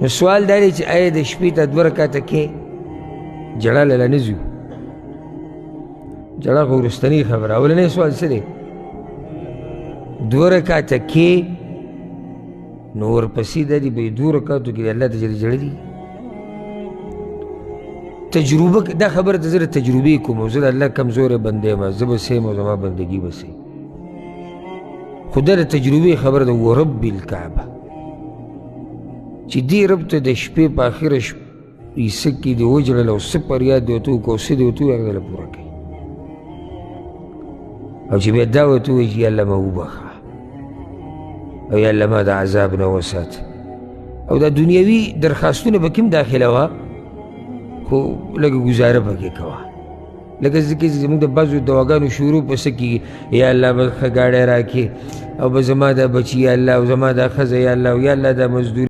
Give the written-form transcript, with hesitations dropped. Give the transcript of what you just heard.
نو سوال دا دی چې آیا د شپې ته 2 رکعته کې جړه له نه ځو؟ جړه خو وروستنۍ خبره. اولنی سوال څه دی؟ 2 رکعته کې نو ورپسې دا دی به 2 رکعتو کې د الله ته جړه دي. تجربه دا خبره ته زه د تجربې کوم او زه د الله کمزوری بنده یم، زه به سیم او زما بندګي به سي. خو دا د تجربې خبره ده. ورب الکعبه چې دې رب ته د شپې په آخره حصه کې دې وجړل او څه فریاد دې ورته وکړو او څه دې ورته وویل هغه دله پوره کوي. او چې بیا دا ورته ووایي چې یا الله ما وبخه او یا الله ما د عذاب نه وساته. او دا دنیوي درخواستونه به کې هم داخله وه، خو لږه ګزاره پکې کوه. لکه ځکه چې زموږ د بعضو دواګانو شروع په څه کېږي، یا الله به ښه ګاډی راکړې او به زما دا بچي یا الله او زما دا ښځه یا الله او یا الله دا مزدوري